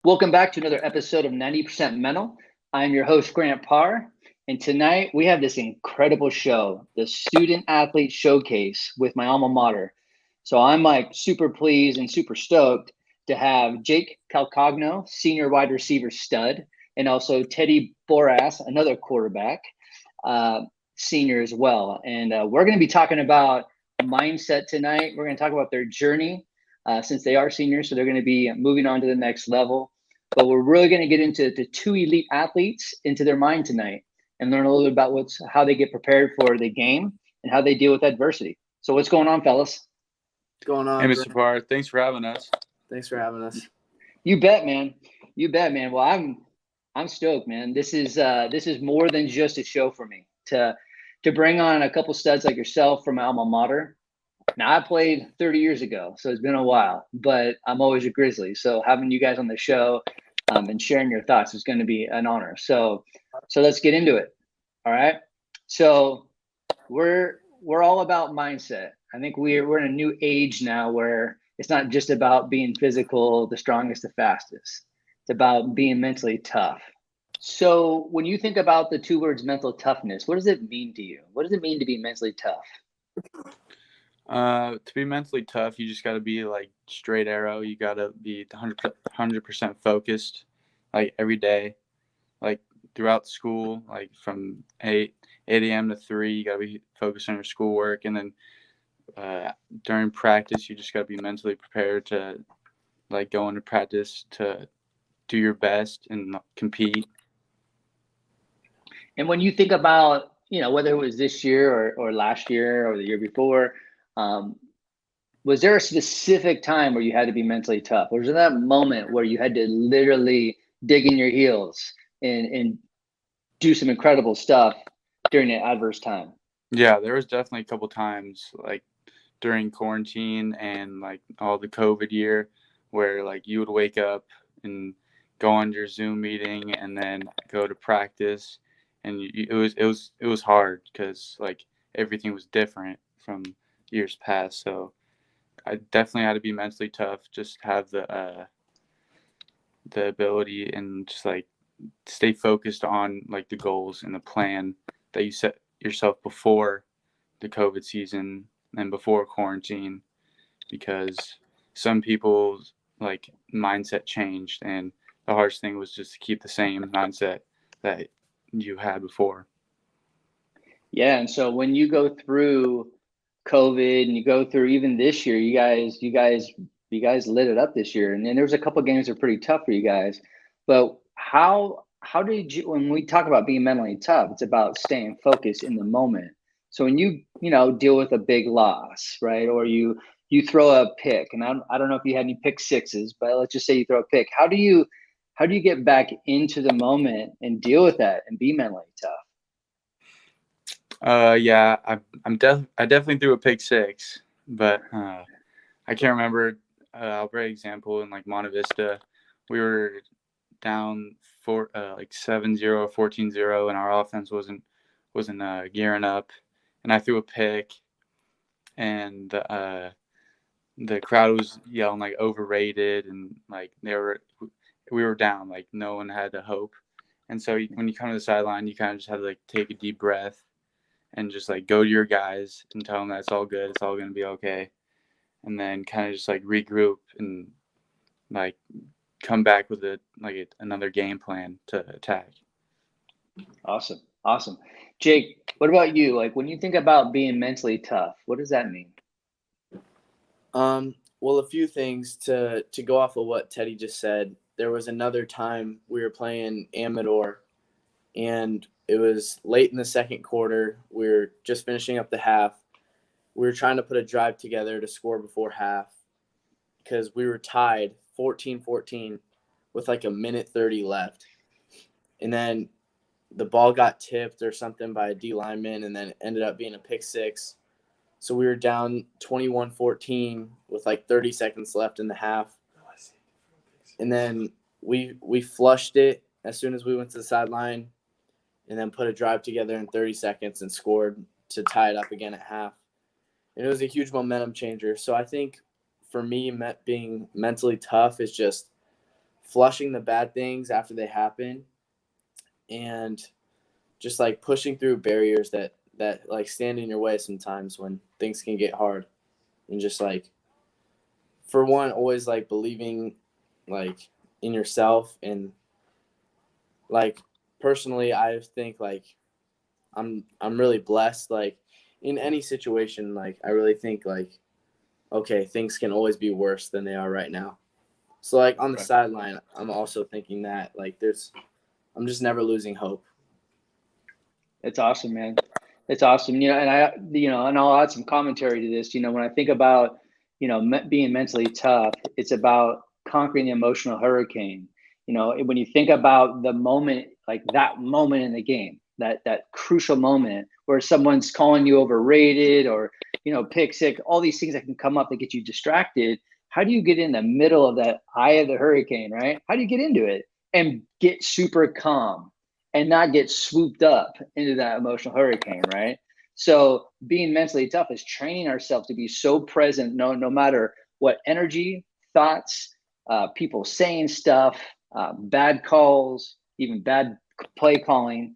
Welcome back to another episode of 90% Mental. I'm your host, Grant Parr, and tonight we have this incredible show, the Student Athlete Showcase with my alma mater. So I'm like super pleased and super stoked to have Jake Calcagno, senior wide receiver stud, and also Teddy Booras, another quarterback, uh, senior as well. And we're going to be talking about mindset tonight. We're going to talk about their journey since they are seniors, so they're going to be moving on to the next level. But we're really going to get into the two elite athletes into their mind tonight and learn a little bit about how they get prepared for the game and how they deal with adversity. So what's going on, fellas? What's going on? Hey, Mr. Parr, thanks for having us. Thanks for having us. You bet, man. You bet, man. Well, I'm stoked, man. This is more than just a show for me to bring on a couple studs like yourself from my alma mater. Now, I played 30 years ago, so it's been a while, but I'm always a Grizzly. So having you guys on the show and sharing your thoughts is going to be an honor. So let's get into it. All right. So we're all about mindset. I think we're in a new age now where it's not just about being physical, the strongest, the fastest. It's about being mentally tough. So when you think about the two words mental toughness, what does it mean to you? What does it mean to be mentally tough? To be mentally tough, you just got to be like straight arrow. You got to be 100% focused, like every day, like throughout school, like from 8 a.m. to 3, you got to be focused on your schoolwork. And then during practice, you just got to be mentally prepared to like go into practice to do your best and compete. And when you think about, whether it was this year or last year or the year before, was there a specific time where you had to be mentally tough? Or was there that moment where you had to literally dig in your heels and do some incredible stuff during an adverse time? Yeah, there was definitely a couple times like during quarantine and like all the COVID year where like you would wake up and go on your Zoom meeting and then go to practice, and it was hard because like everything was different from years past. So I definitely had to be mentally tough, just have the ability and just like stay focused on like the goals and the plan that you set yourself before the COVID season and before quarantine, because some people's like mindset changed, and the hardest thing was just to keep the same mindset that you had before. Yeah. And so when you go through COVID and you go through even this year, you guys lit it up this year. And then there was a couple games that were pretty tough for you guys. But how did you, when we talk about being mentally tough, it's about staying focused in the moment. So when you deal with a big loss, right? Or you throw a pick, and I don't know if you had any pick sixes, but let's just say you throw a pick. How do you get back into the moment and deal with that and be mentally tough? Yeah, I definitely threw a pick six, but I can't remember. I'll bring an example in like Monte Vista. We were down for like 7-0 or 14-0, and our offense wasn't gearing up, and I threw a pick, and the crowd was yelling like overrated, and like we were down, like no one had the hope. And so when you come to the sideline, you kind of just have to like take a deep breath and just like go to your guys and tell them that it's all good, it's all going to be okay, and then kind of just like regroup and like come back with another game plan to attack. Awesome. Jake, what about you? Like when you think about being mentally tough, what does that mean? Well, a few things to go off of what Teddy just said. There was another time we were playing Amador, and it was late in the second quarter. We were just finishing up the half. We were trying to put a drive together to score before half because we were tied 14-14 with like a minute 30 left. And then the ball got tipped or something by a D lineman, and then it ended up being a pick six. So we were down 21-14 with like 30 seconds left in the half. And then we flushed it as soon as we went to the sideline, and then put a drive together in 30 seconds and scored to tie it up again at half. And it was a huge momentum changer. So I think for me, being mentally tough is just flushing the bad things after they happen, and just like pushing through barriers that like stand in your way sometimes when things can get hard. And just like, for one, always like believing like in yourself. And like personally, I think like I'm really blessed. Like in any situation, like I really think like, okay, things can always be worse than they are right now. So like on the sideline, I'm also thinking that like I'm just never losing hope. It's awesome, man. It's awesome. And I'll add some commentary to this. When I think about, being mentally tough, it's about conquering the emotional hurricane. When you think about the moment, like that moment in the game, that crucial moment where someone's calling you overrated or, pick sick, all these things that can come up that get you distracted. How do you get in the middle of that eye of the hurricane, right? How do you get into it and get super calm and not get swooped up into that emotional hurricane, right? So being mentally tough is training ourselves to be so present, no matter what energy, thoughts, people saying stuff, bad calls, even bad play calling,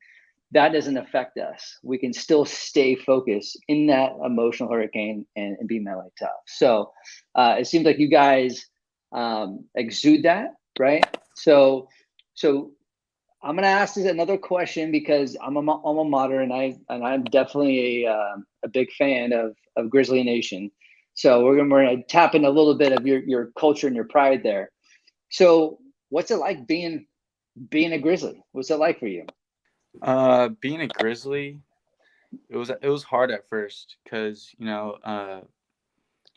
that doesn't affect us. We can still stay focused in that emotional hurricane and be mentally tough. So it seems like you guys exude that, right? So I'm gonna ask this another question because I'm a alma mater and I'm definitely a big fan of Grizzly Nation. So we're gonna tap into a little bit of your culture and your pride there. So what's it like being a Grizzly? What's it like for you? Being a Grizzly, it was hard at first because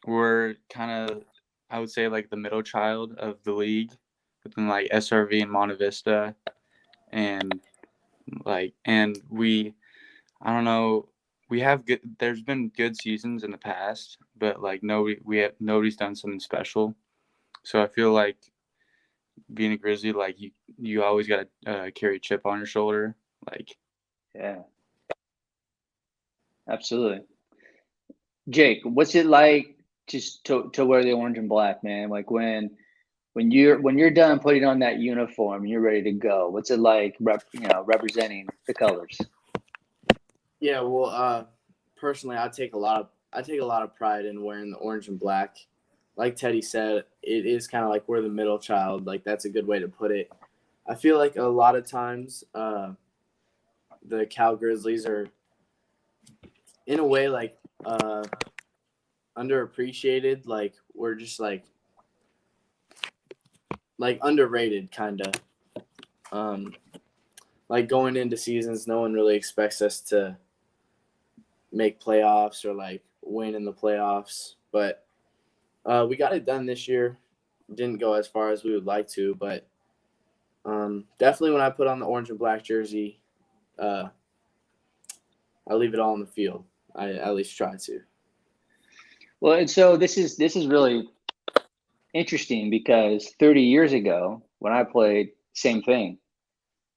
we're kind of, I would say, like the middle child of the league within like SRV and Monte Vista, and we, I don't know, we have good. There's been good seasons in the past, but like nobody's done something special. So I feel like being a Grizzly, like you always got to carry a chip on your shoulder, like. Yeah, absolutely. Jake, what's it like just to wear the orange and black, man? Like when you're done putting on that uniform, you're ready to go. What's it like representing the colors? Yeah, well, personally, I take a lot of pride in wearing the orange and black. Like Teddy said, it is kind of like we're the middle child. Like that's a good way to put it. I feel like a lot of times, the Cal Grizzlies are, in a way, like underappreciated. Like we're just like underrated, kind of. Like going into seasons, no one really expects us to make playoffs or like win in the playoffs, but we got it done this year. Didn't go as far as we would like to, but definitely when I put on the orange and black jersey, I leave it all on the field. I at least try to. Well, and so this is really interesting because 30 years ago when I played, same thing.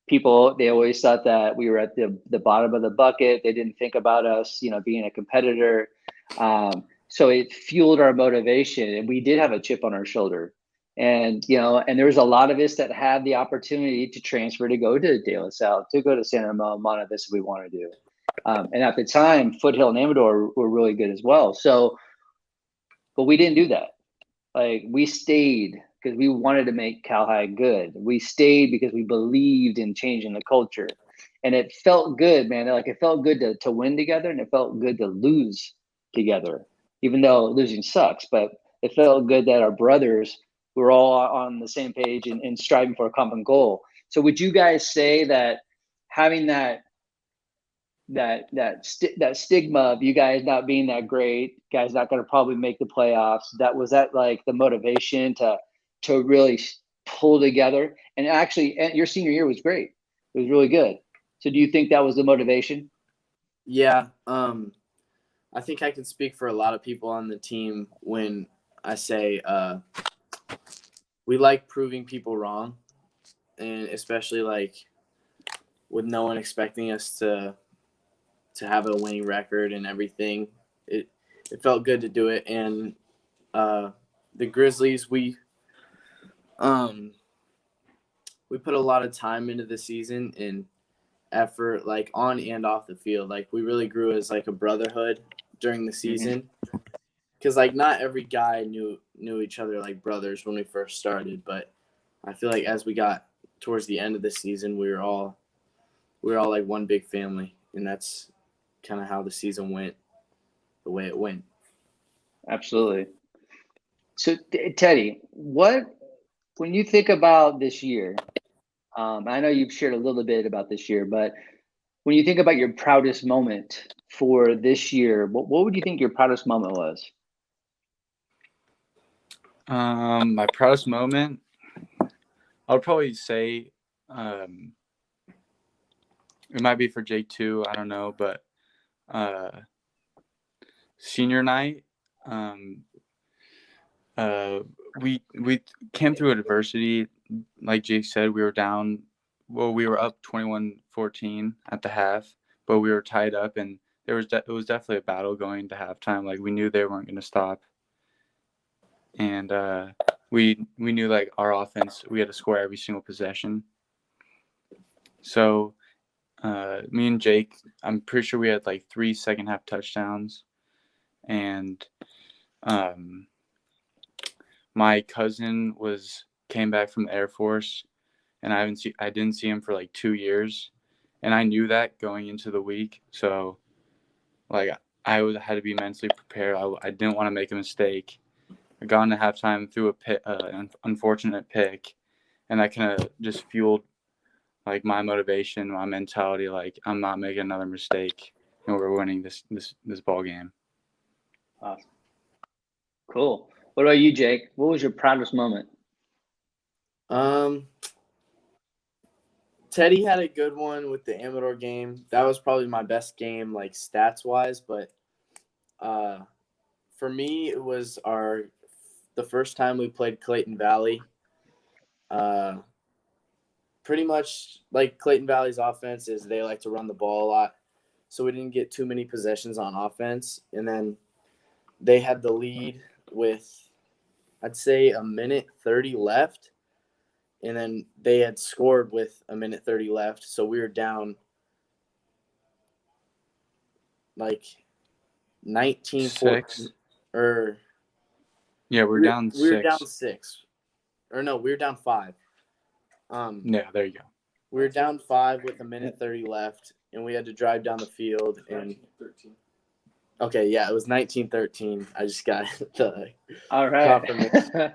People, they always thought that we were at the bottom of the bucket. They didn't think about us, being a competitor. So it fueled our motivation, and we did have a chip on our shoulder. And and there was a lot of us that had the opportunity to transfer to go to De La Salle, to go to San Ramon, Monte Vista, we want to do. And at the time, Foothill and Amador were really good as well. So, but we didn't do that. Like we stayed because we wanted to make Cal High good. We stayed because we believed in changing the culture, and it felt good, man. Like it felt good to win together, and it felt good to lose together, even though losing sucks. But it felt good that our brothers were all on the same page and striving for a common goal. So, would you guys say that having that stigma of you guys not being that great, guys not going to probably make the playoffs, was that like the motivation to really pull together? And actually, your senior year was great. It was really good. So do you think that was the motivation? Yeah, I think I can speak for a lot of people on the team when I say we like proving people wrong, and especially like with no one expecting us to have a winning record and everything. It felt good to do it. And the Grizzlies, we we put a lot of time into the season and effort, like on and off the field. Like we really grew as like a brotherhood during the season, because like not every guy knew each other like brothers when we first started, but I feel like as we got towards the end of the season, we were all like one big family, and that's kind of how the season went the way it went. Absolutely. So Teddy, when you think about this year, I know you've shared a little bit about this year, but when you think about your proudest moment for this year, what would you think your proudest moment was? My proudest moment, I would probably say it might be for Jake too. I don't know, but senior night, we came through adversity. Like Jake said, we were down. Well, we were up 21-14 at the half, but we were tied up, and it was definitely a battle going to halftime. Like we knew they weren't going to stop, and we knew like our offense, we had to score every single possession. So me and Jake, I'm pretty sure we had like 3 second half touchdowns, and my cousin came back from the Air Force, and I didn't see him for like 2 years, and I knew that going into the week. So like I had to be mentally prepared. I didn't want to make a mistake. I got into halftime, threw an unfortunate pick, and that kind of just fueled like my motivation, my mentality. Like I'm not making another mistake, and we're winning this ball game. Awesome. Cool. What about you, Jake? What was your proudest moment? Teddy had a good one with the Amador game. That was probably my best game, like stats wise. But for me, it was the first time we played Clayton Valley. Pretty much like Clayton Valley's offense is they like to run the ball a lot, so we didn't get too many possessions on offense. And then they had the lead with, I'd say, 1:30 left. And then they had scored with 1:30 left. So we were down like 19-14. Yeah, we're down 6. We were down 6. Or no, we were down 5. Yeah, there you go. We were down 5 with 1:30 left, and we had to drive down the field. And 19-13. Okay, yeah, it was 19-13. I just got the confirmation.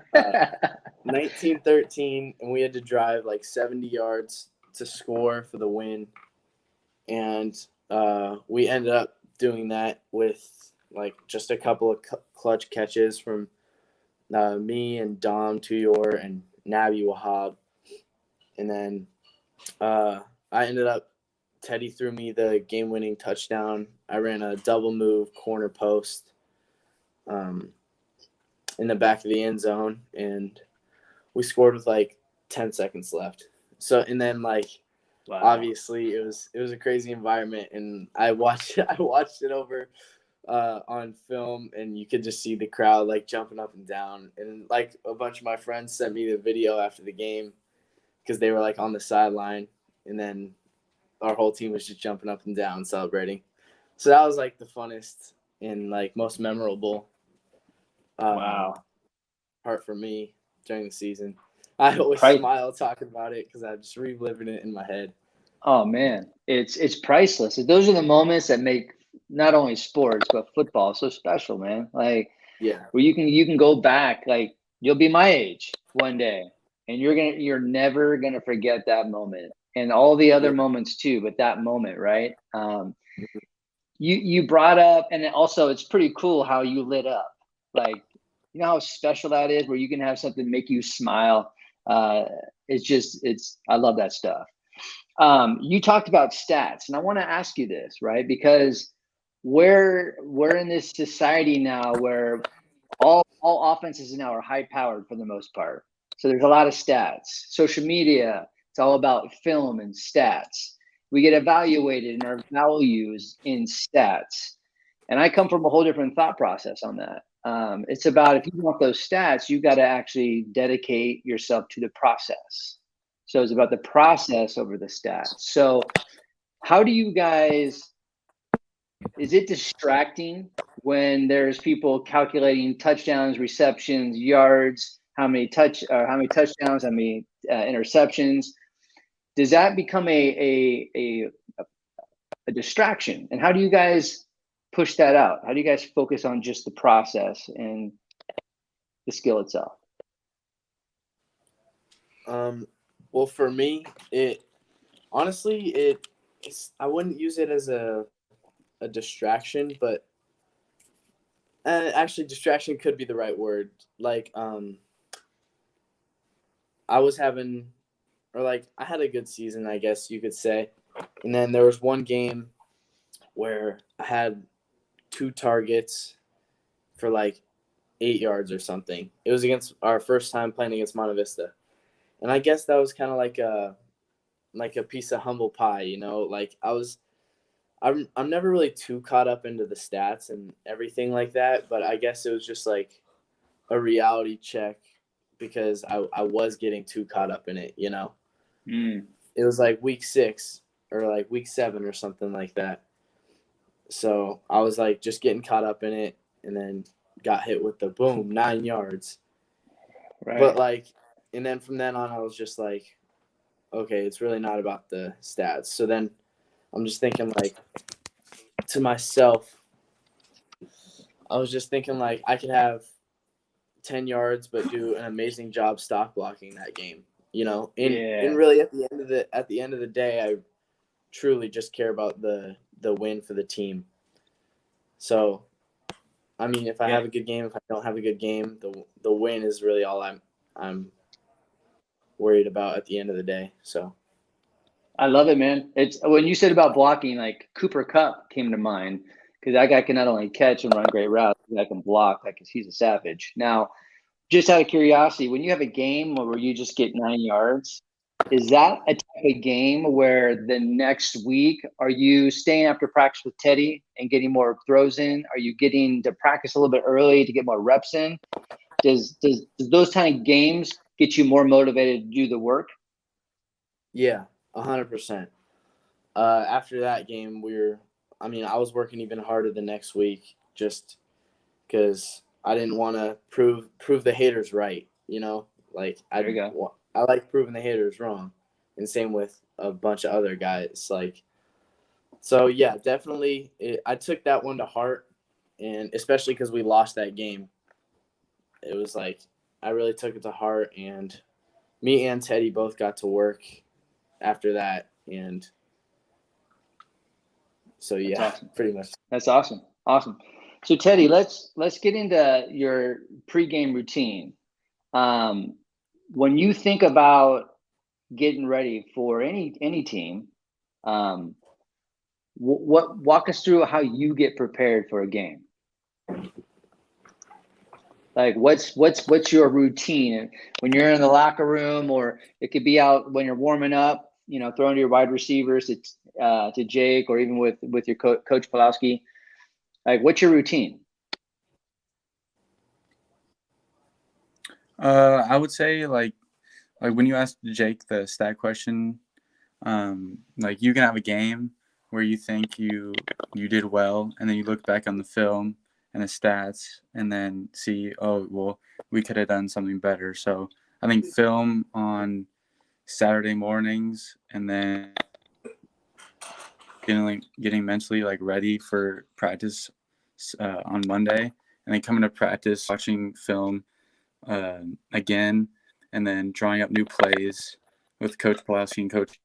19-13, and we had to drive like 70 yards to score for the win. And we ended up doing that with like just a couple of clutch catches from me and Dom Tuyor and Nabi Wahab. And then Teddy threw me the game-winning touchdown. I ran a double move corner post in the back of the end zone, and we scored with like 10 seconds left. So, and then like, wow. Obviously it was a crazy environment, and I watched it over on film, and you could just see the crowd like jumping up and down. And like a bunch of my friends sent me the video after the game because they were like on the sideline, and then our whole team was just jumping up and down celebrating. So that was like the funnest and like most memorable part for me during the season. I always smile talking about it because I'm just reliving it in my head. Oh man, it's priceless. Those are the moments that make not only sports but football so special, man. Like, yeah, where you can go back. Like, you'll be my age one day, and you're never gonna forget that moment, and all the other moments too. But that moment, right? You brought up, and also it's pretty cool how you lit up. Like, you know how special that is, where you can have something make you smile. I love that stuff. You talked about stats, and I want to ask you this, right? Because we're in this society now where all offenses now are high powered for the most part. So there's a lot of stats. Social media, it's all about film and stats. We get evaluated in our values in stats. And I come from a whole different thought process on that. It's about, if you want those stats, you got to actually dedicate yourself to the process. So it's about the process over the stats. So how do you guys, is it distracting when there's people calculating touchdowns, receptions, yards, how many touchdowns, how many interceptions? Does that become a distraction? And how do you guys push that out? How do you guys focus on just the process and the skill itself? Well, for me, honestly, I wouldn't use it as a distraction, but actually distraction could be the right word. Like, I was having, or like I had a good season, I guess you could say. And then there was one game where I had 2 targets for like 8 yards or something. It was against our first time playing against Monte Vista. And I guess that was kind of like a piece of humble pie, you know? Like I'm never really too caught up into the stats and everything like that, but I guess it was just like a reality check because I was getting too caught up in it, you know? It was like week 6 or like week 7 or something like that. So I was like just getting caught up in it and then got hit with the boom, 9 yards. Right. But like, and then from then on, I was just like, okay, it's really not about the stats. So then I'm just thinking like to myself, I was just thinking like I could have 10 yards, but do an amazing job stock blocking that game, you know? And really at the end of the day, I truly just care about the win for the team. So, I mean, if I have a good game, if I don't have a good game, the win is really all I'm worried about at the end of the day. So I love it, man. It's when you said about blocking, like Cooper Kupp came to mind because that guy can not only catch and run great routes, that can block like he's a savage. Now, just out of curiosity, when you have a game where you just get 9 yards, is that a type of game where the next week are you staying after practice with Teddy and getting more throws in? Are you getting to practice a little bit early to get more reps in? Does those kind of games get you more motivated to do the work? Yeah, 100%. After that game, I was working even harder the next week just because I didn't want to prove the haters right, you know? Like, I like proving the haters wrong. And same with a bunch of other guys. Like, so yeah, definitely. I took that one to heart, and especially because we lost that game. It was like, I really took it to heart, and me and Teddy both got to work after that. And so, yeah, awesome. Pretty much. That's awesome. Awesome. So Teddy, let's get into your pregame routine. When you think about getting ready for any team, walk us through how you get prepared for a game. Like what's your routine when you're in the locker room, or it could be out when you're warming up, you know, throwing to your wide receivers to Jake, or even with your coach Pulowski. Like, what's your routine? I would say like when you asked Jake the stat question, like you can have a game where you think you did well, and then you look back on the film and the stats and then see, oh, well, we could have done something better. So I think film on Saturday mornings, and then getting mentally like ready for practice on Monday, and then coming to practice, watching film again, and then drawing up new plays with Coach Pulaski and Coach.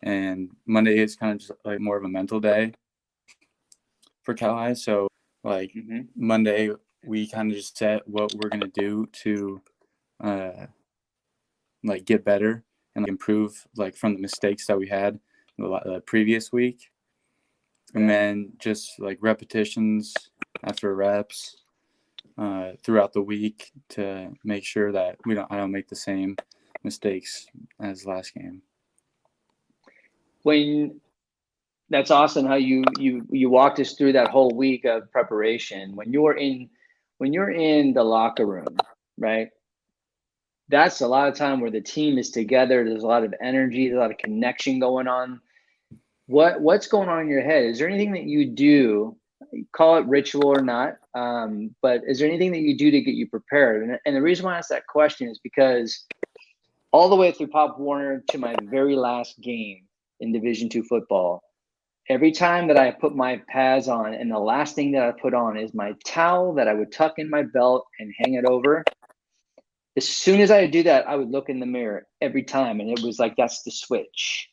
And Monday is kind of just like more of a mental day for Cal High. So like Monday, we kind of just set what we're gonna do to like get better and like improve like from the mistakes that we had the previous week, and then just like repetitions after reps throughout the week to make sure that I don't make the same mistakes as last game. That's awesome how you walked us through that whole week of preparation. When you're in the locker room, right? that's a lot of time where the team is together. There's a lot of energy, there's a lot of connection going on. What's going on in your head? Is there anything that you do, call it ritual or not, but is there anything that you do to get you prepared? And the reason why I ask that question is because all the way through Pop Warner to my very last game in Division II football, every time that I put my pads on, and the last thing that I put on is my towel that I would tuck in my belt and hang it over. As soon as I would do that, I would look in the mirror every time, and it was like, that's the switch.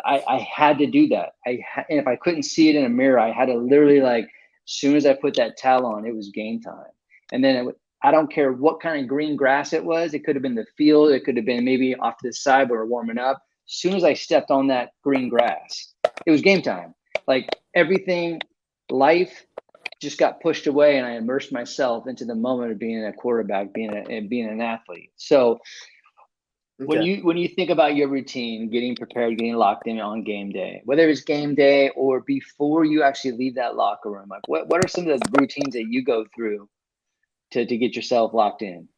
I had to do that. And if I couldn't see it in a mirror, I had to literally, like, as soon as I put that towel on, it was game time. And then I don't care what kind of green grass it was. It could have been the field. It could have been maybe off to the side where we're warming up. As soon as I stepped on that green grass, it was game time. Like everything, life just got pushed away, and I immersed myself into the moment of being a quarterback, being an athlete. So when you think about your routine, getting prepared, getting locked in on game day, whether it's game day or before you actually leave that locker room, like what are some of the routines that you go through to get yourself locked in?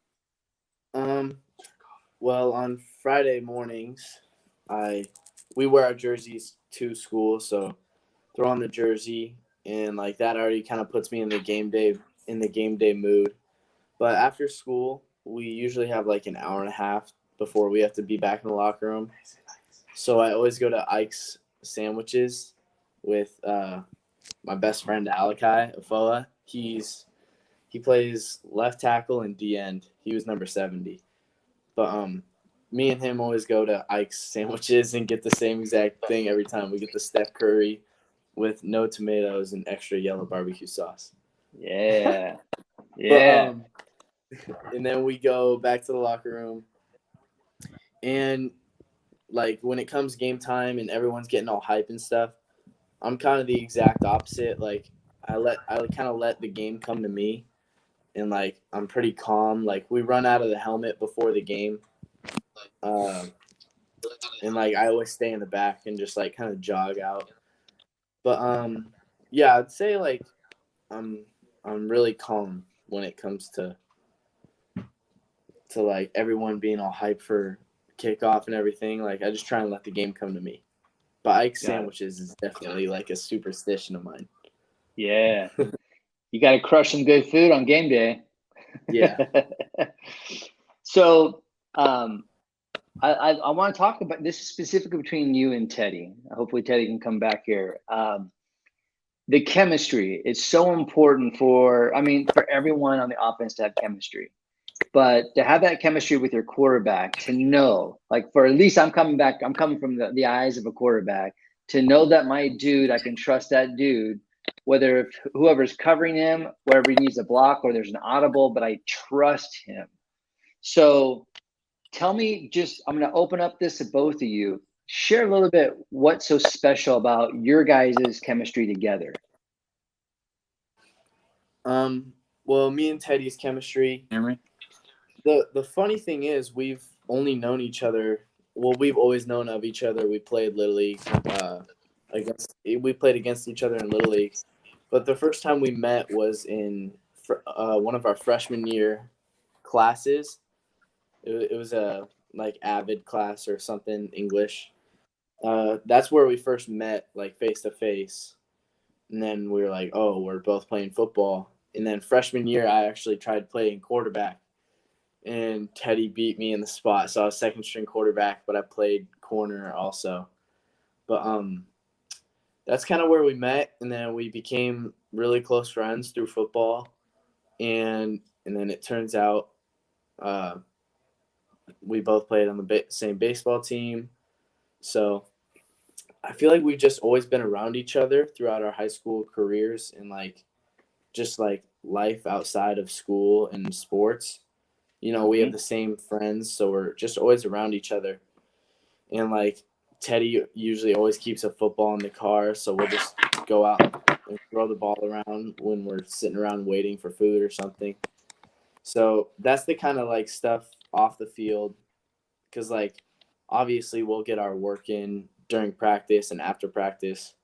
Well, on Friday mornings, we wear our jerseys to school, so throw on the jersey, and like that already kind of puts me in the game day mood. But after school, we usually have like an hour and a half before we have to be back in the locker room. So I always go to Ike's Sandwiches with my best friend Alakai Afoa. He plays left tackle and D end. He was number 70. But me and him always go to Ike's Sandwiches and get the same exact thing every time. We get the Steph Curry with no tomatoes and extra yellow barbecue sauce. Yeah. Yeah. And then we go back to the locker room. And like when it comes game time and everyone's getting all hype and stuff, I'm kind of the exact opposite. Like I kind of let the game come to me, and like I'm pretty calm. Like we run out of the helmet before the game, and like I always stay in the back and just like kind of jog out. But yeah, I'd say like I'm really calm when it comes to like everyone being all hyped for kickoff and everything. Like I just try and let the game come to me. But Ike's Sandwiches is definitely like a superstition of mine. Yeah. You got to crush some good food on game day. Yeah. So I want to talk about this specifically between you and Teddy. Hopefully Teddy can come back here. The chemistry is so important for everyone on the offense to have chemistry. But to have that chemistry with your quarterback, to know, like, for at least I'm coming from the eyes of a quarterback, to know that my dude, I can trust that dude, whether whoever's covering him, wherever he needs a block or there's an audible, but I trust him. So tell me, I'm going to open up this to both of you. Share a little bit what's so special about your guys' chemistry together. Well, me and Teddy's chemistry. Hear me? The funny thing is we've only known each other. Well, we've always known of each other. We played Little League against each other in Little League. But the first time we met was in one of our freshman year classes. It was a like Avid class or something, English. That's where we first met, like face to face. And then we were like, oh, we're both playing football. And then freshman year, I actually tried playing quarterback. And Teddy beat me in the spot. So I was second string quarterback, but I played corner also. But that's kind of where we met. And then we became really close friends through football. And then it turns out we both played on the same baseball team. So I feel like we've just always been around each other throughout our high school careers and like just like life outside of school and sports. You know, we have the same friends, so we're just always around each other. And like Teddy usually always keeps a football in the car, so we'll just go out and throw the ball around when we're sitting around waiting for food or something. So that's the kind of like stuff off the field, because like obviously we'll get our work in during practice and after practice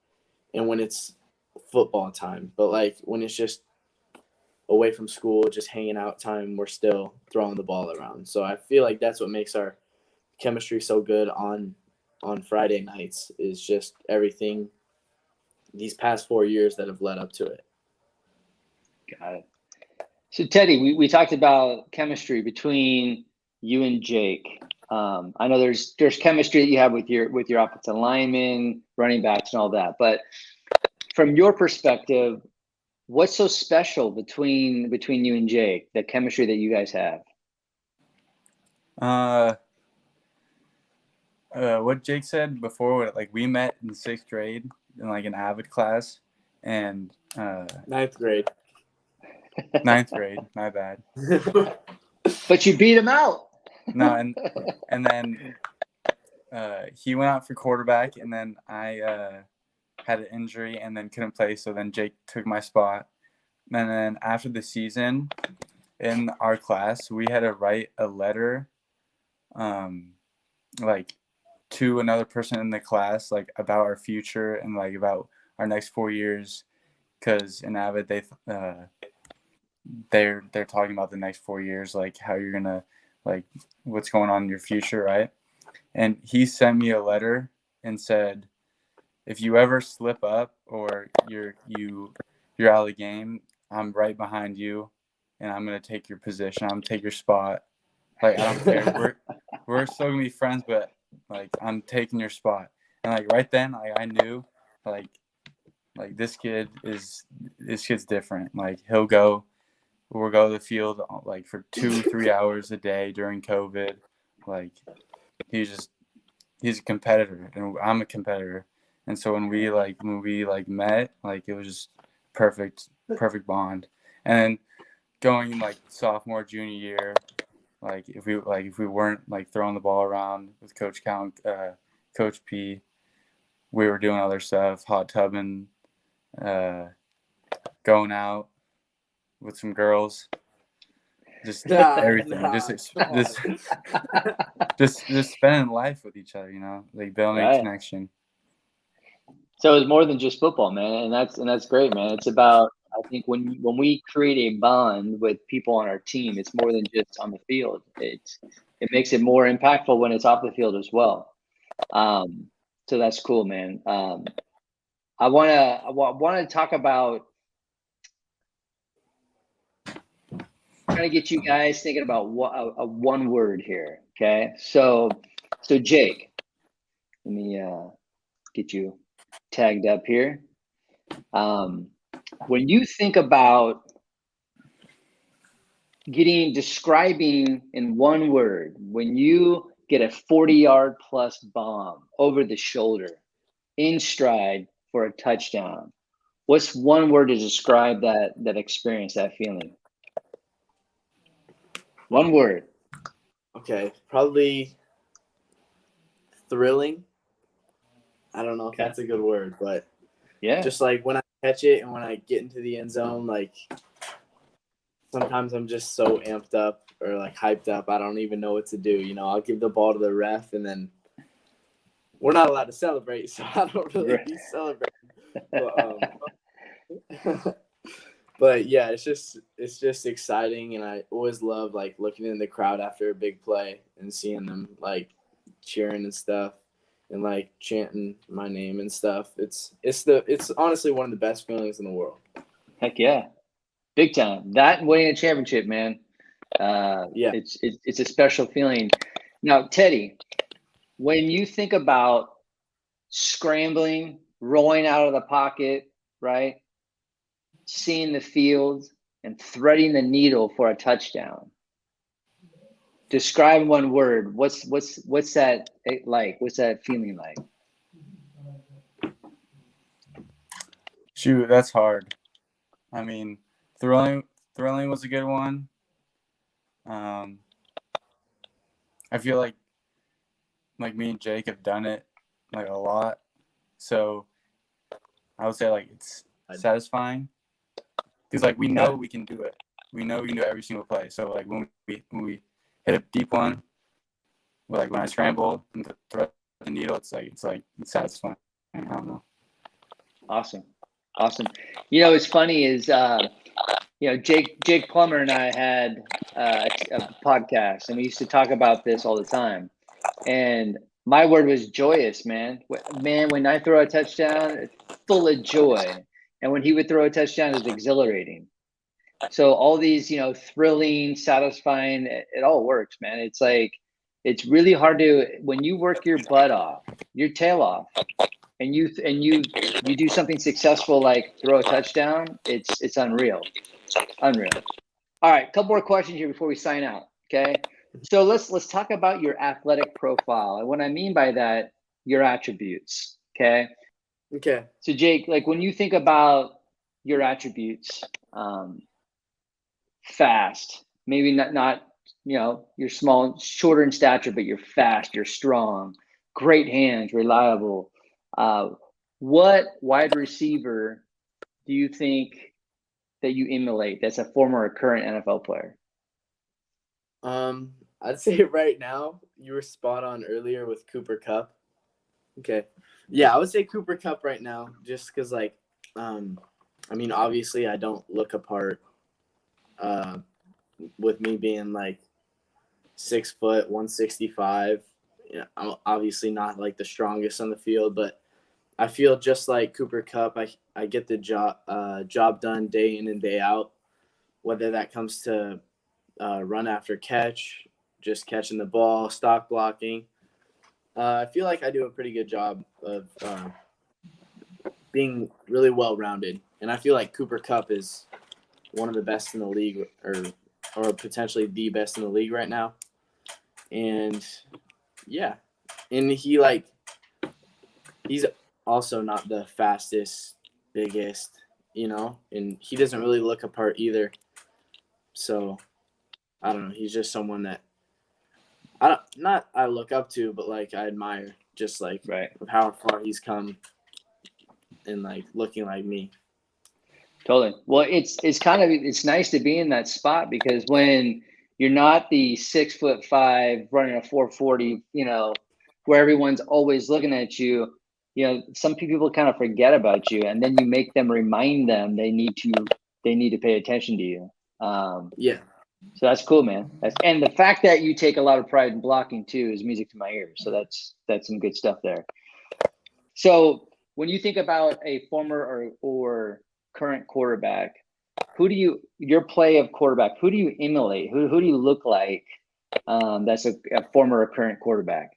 and when it's football time. But like when it's just away from school, just hanging out time, we're still throwing the ball around. So I feel like that's what makes our chemistry so good on Friday nights, is just everything these past 4 years that have led up to it. Got it. So Teddy, we talked about chemistry between you and Jake. I know there's chemistry that you have with your offensive linemen, running backs, and all that. But from your perspective, what's so special between you and Jake, the chemistry that you guys have? What Jake said before, like we met in 6th grade in like an Avid class, and 9th grade. 9th grade, my bad. But you beat him out. No, and then he went out for quarterback, and then I had an injury and then couldn't play, so then Jake took my spot. And then after the season, in our class, we had to write a letter, like to another person in the class, like about our future and like about our next 4 years, because in Avid they're talking about the next 4 years, like how you're gonna, like what's going on in your future, right? And he sent me a letter and said, if you ever slip up or you're out of the game, I'm right behind you, and I'm gonna take your position. I'm gonna take your spot. Like, I don't care. We're still gonna be friends, but like I'm taking your spot. And like right then, I knew like this kid's different. Like we'll go to the field like for 2-3 hours a day during COVID. Like he's a competitor, and I'm a competitor. And so when we met, like it was just perfect bond. And then going like sophomore, junior year, like if we weren't like throwing the ball around with Coach P, we were doing other stuff, hot tubbing, going out with some girls, just everything, just spending life with each other, like building a connection. So it's more than just football, man, and that's great, man. It's about, I think when we create a bond with people on our team, it's more than just on the field. It makes it more impactful when it's off the field as well. So that's cool, man. I want to talk about, trying to get you guys thinking about a one word here. Okay, so Jake, let me get you tagged up here. When you think about describing in one word, when you get a 40-yard plus bomb over the shoulder in stride for a touchdown, what's one word to describe that experience, that feeling? One word. Okay, probably thrilling. I don't know if that's a good word, but yeah, just like when I catch it and when I get into the end zone, like sometimes I'm just so amped up or like hyped up, I don't even know what to do. I'll give the ball to the ref, and then we're not allowed to celebrate, so I don't really be celebrating. But yeah, it's just exciting, and I always love like looking in the crowd after a big play and seeing them like cheering and stuff, and like chanting my name and stuff. It's honestly one of the best feelings in the world. Heck yeah, big time. That and winning a championship, man. Yeah, it's a special feeling. Now, Teddy, when you think about scrambling, rolling out of the pocket, right, seeing the field and threading the needle for a touchdown, describe one word. What's that like? What's that feeling like? Shoot, that's hard. I mean, thrilling was a good one. I feel like me and Jake have done it like a lot, so I would say like it's satisfying, because like we know we can do it. We know we can do every single play. So like when we hit a deep one, like when I scramble and thread the needle, it's satisfying. I don't know. Awesome. It's funny is Jake Plummer and I had a podcast, and we used to talk about this all the time. And my word was joyous, man. Man, when I throw a touchdown, it's full of joy. And when he would throw a touchdown, it's exhilarating. So all these, thrilling, satisfying, it all works, man. It's like, it's really hard when you work your butt off, your tail off, and you do something successful like throw a touchdown, it's unreal. Unreal. All right, couple more questions here before we sign out. Okay. So let's talk about your athletic profile. And what I mean by that, your attributes. Okay. Okay. So Jake, like when you think about your attributes, fast, maybe not you're small, shorter in stature, but you're fast, you're strong, great hands, reliable. What wide receiver do you think that you emulate that's a former or current NFL player? I'd say right now you were spot on earlier with Cooper Kupp. Okay. Yeah, I would say Cooper Kupp right now, just because obviously I don't look apart with me being like 6 foot, 165. I'm obviously not like the strongest on the field, but I feel just like Cooper Kupp. I get the job done day in and day out, whether that comes to run after catch, just catching the ball, stock blocking. I feel like I do a pretty good job of being really well-rounded, and I feel like Cooper Kupp is one of the best in the league, or potentially the best in the league right now. And yeah, and he's also not the fastest, biggest, and he doesn't really look apart either. So I don't know. He's just someone that I look up to, but like I admire, just like right, how far he's come and like looking like me. Totally. Well, it's nice to be in that spot, because when you're not the 6'5" running a 440, where everyone's always looking at you, some people kind of forget about you, and then you make them remind them they need to pay attention to you. Yeah. So that's cool, man. And the fact that you take a lot of pride in blocking too is music to my ears. So that's some good stuff there. So when you think about a former or current quarterback, your play of quarterback, who do you emulate? Who do you look like? That's a former or current quarterback.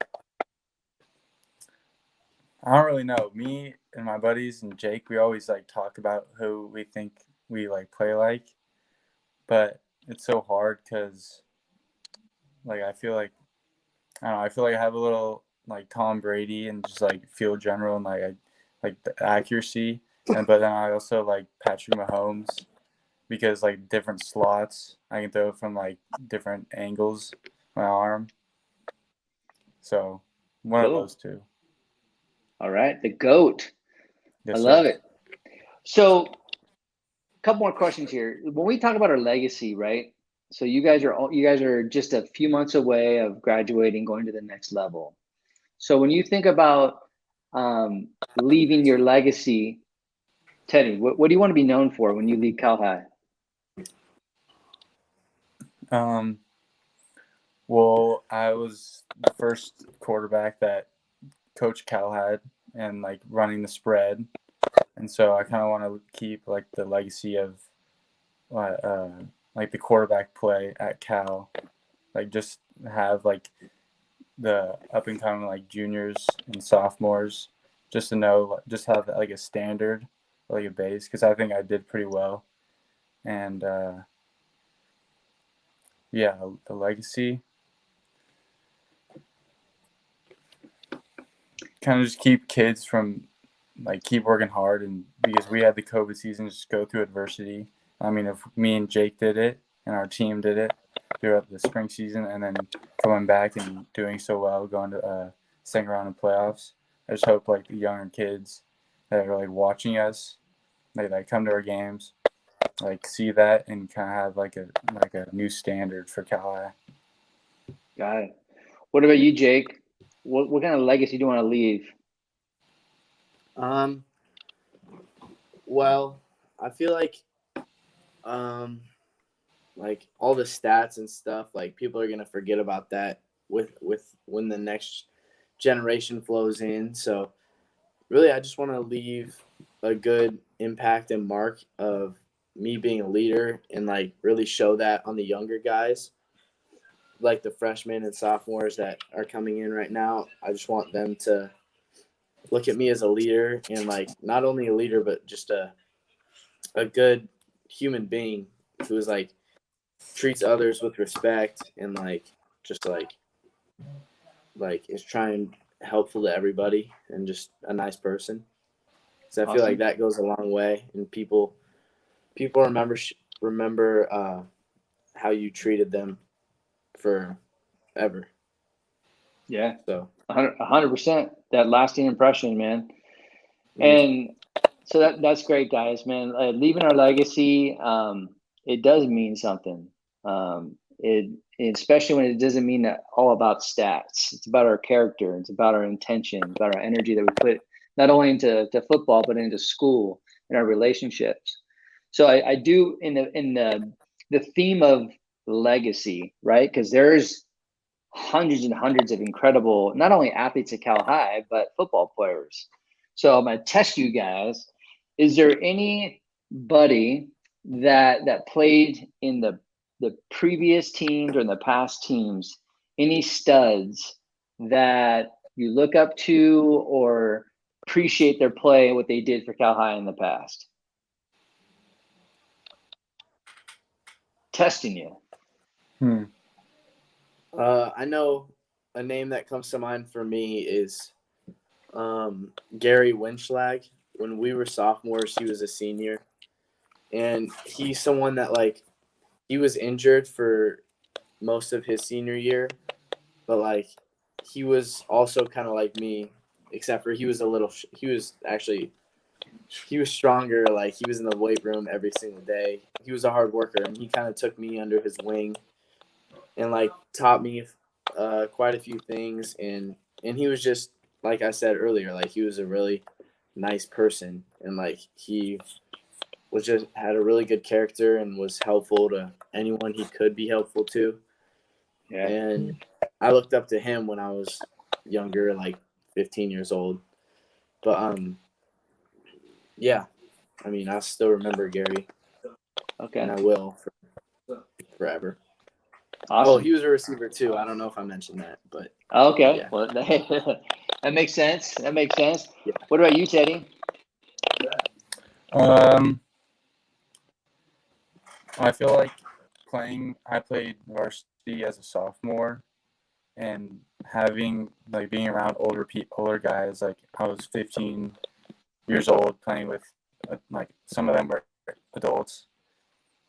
I don't really know. Me and my buddies and Jake, we always like talk about who we think we like play like, but it's so hard because like I feel like I have a little like Tom Brady and just like field general and like the accuracy, but then I also like Patrick Mahomes because like different slots I can throw from like different angles my arm. So one of those two. All right, the GOAT. Yes, I love sir. it. So, a couple more questions here. When we talk about our legacy, right? So you guys are just a few months away of graduating, going to the next level. So when you think about leaving your legacy, Teddy, what do you want to be known for when you leave Cal High? Well, I was the first quarterback that Coach Cal had, and like running the spread, and so I kind of want to keep like the legacy of like the quarterback play at Cal, like just have like the up and coming like juniors and sophomores just have like a standard, like a base, because I think I did pretty well, and yeah, the legacy. Kind of just keep kids from like keep working hard, and because we had the COVID season, just go through adversity. I mean, if me and Jake did it and our team did it throughout the spring season, and then coming back and doing so well, going to second round of playoffs, I just hope like the younger kids that are like watching us, they like come to our games, like see that and kind of have like a new standard for Cal High. Got it. What about you, Jake? What kind of legacy do you want to leave? Well, I feel like Like all the stats and stuff, like people are going to forget about that with when the next generation flows in. So really, I just want to leave a good impact and mark of me being a leader and like really show that on the younger guys, like the freshmen and sophomores that are coming in right now. I just want them to look at me as a leader, and like not only a leader, but just a good human being who is like treats others with respect and like just like is trying helpful to everybody and just a nice person. So I feel like that goes a long way, and people remember how you treated them forever. Yeah. So 100%. That lasting impression, man. And so that's great, guys, man. Leaving our legacy, it does mean something. Especially when it doesn't mean that all about stats. It's about our character. It's about our intention, about our energy that we put not only into football, but into school and our relationships. So I do in the theme of legacy, right? Because there's hundreds and hundreds of incredible, not only athletes at Cal High, but football players. So I'm going to test you guys. Is there anybody that played in the previous teams or in the past teams, any studs that you look up to or appreciate their play, what they did for Cal High in the past? Testing you. I know a name that comes to mind for me is Gary Winschlag. When we were sophomores, he was a senior, and he's someone that like he was injured for most of his senior year, but like he was also kind of like me, except for he was stronger. Like he was in the weight room every single day. He was a hard worker, and he kind of took me under his wing and like taught me quite a few things. And he was just, like I said earlier, like he was a really nice person, and like he was just had a really good character and was helpful to anyone he could be helpful to. Yeah. And I looked up to him when I was younger, like 15 years old. But yeah, I mean, I still remember Gary. Okay. And I will forever. Awesome. Oh, he was a receiver too. I don't know if I mentioned that, but okay. Yeah. Well, that makes sense. Yeah. What about you, Teddy? I feel like I played varsity as a sophomore, and being around older guys, like I was 15 years old playing with like some of them were adults,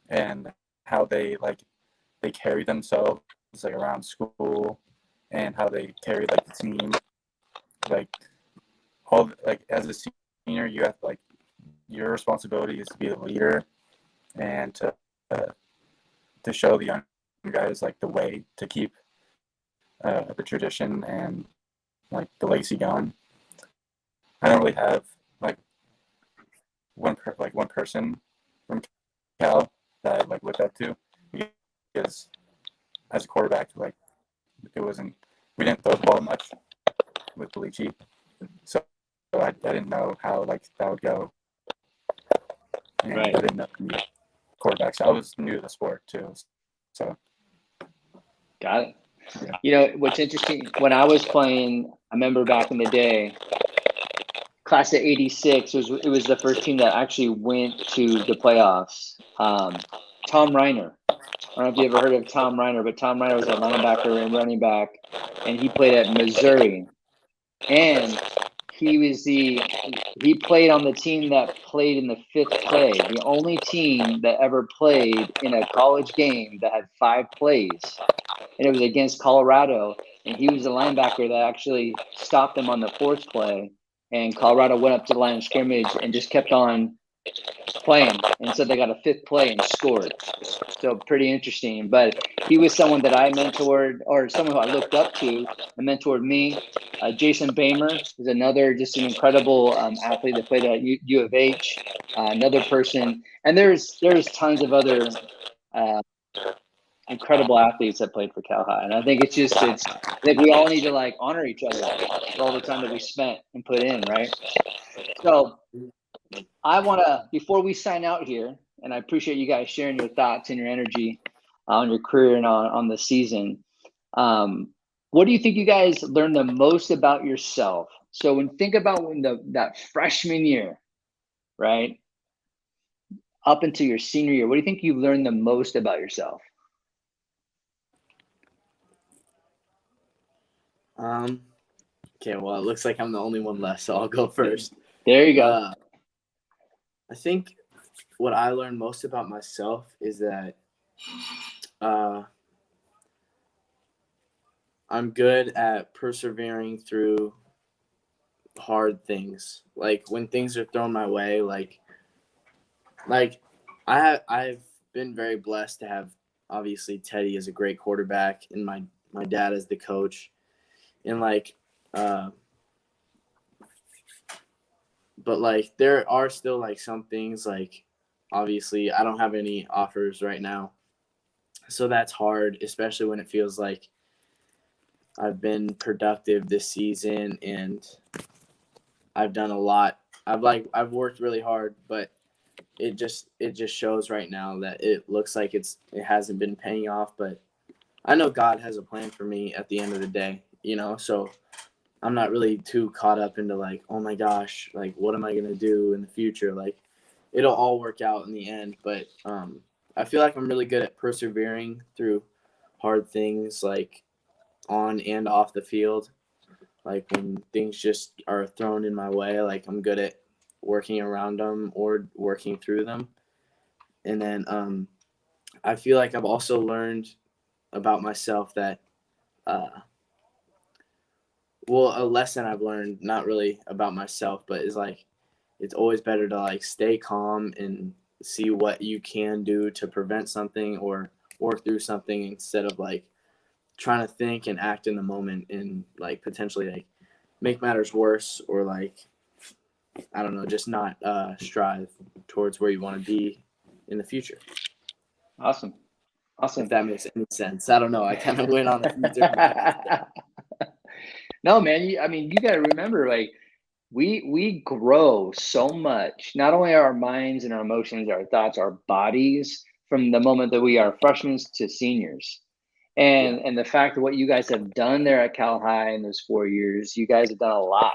and how they carry themselves like around school, and how they carry like the team, like as a senior you have your responsibility is to be a leader and to show the young guys like the way to keep the tradition and like the legacy going. I don't really have like one person from Cal that I like looked up to, because as a quarterback, like we didn't throw the ball much with Belichi, so I didn't know how like that would go, and Right. I didn't know the quarterbacks. I was new to the sport too, so. Got it. Yeah. You know, what's interesting, when I was playing, I remember back in the day, class of 86, it was the first team that actually went to the playoffs. Tom Reiner. I don't know if you ever heard of Tom Reiner, but Tom Reiner was a linebacker and running back, and he played at Missouri. And he played on the team that played in the fifth play, the only team that ever played in a college game that had 5 plays. And it was against Colorado, and he was the linebacker that actually stopped them on the 4th play. And Colorado went up to the line of scrimmage and just kept on playing, and so they got a fifth play and scored. So pretty interesting. But he was someone that I mentored, or someone who I looked up to and mentored me. Jason Bamer is another, just an incredible athlete that played at U of H. Another person, and there's tons of other incredible athletes that played for Cal High. And I think I think we all need to like honor each other for all the time that we spent and put in, right? So I want to, before we sign out here, and I appreciate you guys sharing your thoughts and your energy on your career and on the season. What do you think you guys learned the most about yourself? So think about that freshman year, right? Up until your senior year, what do you think you learned the most about yourself? Okay, well, it looks like I'm the only one left, so I'll go first. There you go. I think what I learned most about myself is that I'm good at persevering through hard things. Like when things are thrown my way, like I've been very blessed to have obviously Teddy as a great quarterback and my dad as the coach. And but like there are still like some things, like obviously I don't have any offers right now. So that's hard, especially when it feels like I've been productive this season and I've done a lot. I've worked really hard, but it just shows right now that it looks like it hasn't been paying off, but I know God has a plan for me at the end of the day, so I'm not really too caught up into like, oh my gosh, like what am I going to do in the future? Like it'll all work out in the end, but I feel like I'm really good at persevering through hard things, like on and off the field. Like when things just are thrown in my way, like I'm good at working around them or working through them. And then I feel like I've also learned about myself that a lesson I've learned, not really about myself, but is like it's always better to like stay calm and see what you can do to prevent something or work through something instead of like trying to think and act in the moment and like potentially like make matters worse or like I don't know, just not strive towards where you want to be in the future. Awesome. If that makes any sense. I don't know. I kind of went on a few different paths. No, man. You got to remember, like we grow so much. Not only our minds and our emotions, our thoughts, our bodies, from the moment that we are freshmen to seniors. And the fact that what you guys have done there at Cal High in those 4 years, you guys have done a lot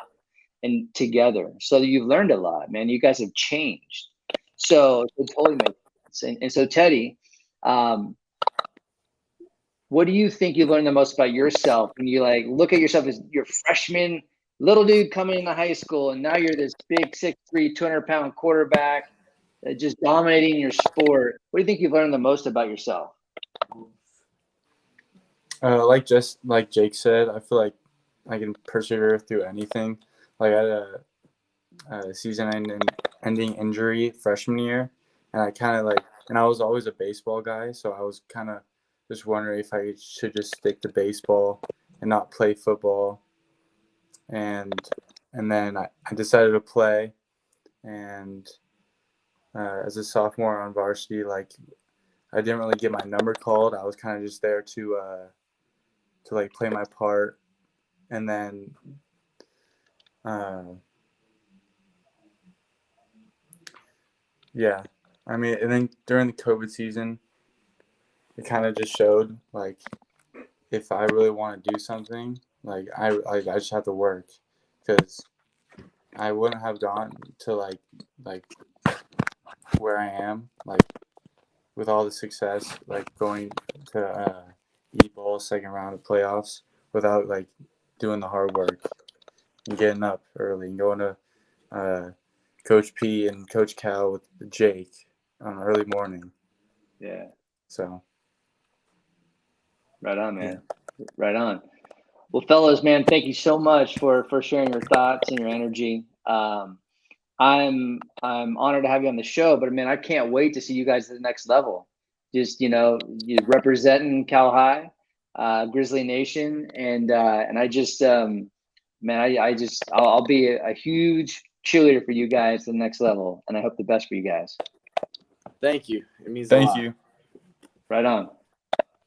and together. So you've learned a lot, man. You guys have changed. So it totally makes sense. And so Teddy, what do you think you learned the most about yourself when you like look at yourself as your freshman little dude coming into high school, and now you're this big 6'3", 200-pound quarterback just dominating your sport? What do you think you've learned the most about yourself? Like Jake said, I feel like I can persevere through anything. Like I had a season-ending injury freshman year, and I was always a baseball guy, so I was kind of just wondering if I should just stick to baseball and not play football. And then I decided to play, and as a sophomore on varsity, like I didn't really get my number called. I was kind of just there to like play my part, and then and then during the COVID season, it kind of just showed like if I really want to do something, like I just have to work, because I wouldn't have gone to like where I am, like with all the success, like going to E-Bowl second round of playoffs without like doing the hard work and getting up early and going to Coach P and Coach Cal with Jake on early morning. Yeah. So. Right on, man. Yeah. Right on. Well, fellas, man, thank you so much for sharing your thoughts and your energy. I'm honored to have you on the show, but man, I can't wait to see you guys at the next level. Just you representing Cal High, Grizzly Nation, and I just man, I'll be a huge cheerleader for you guys to the next level, and I hope the best for you guys. Thank you. It means a lot. Thank you. Right on.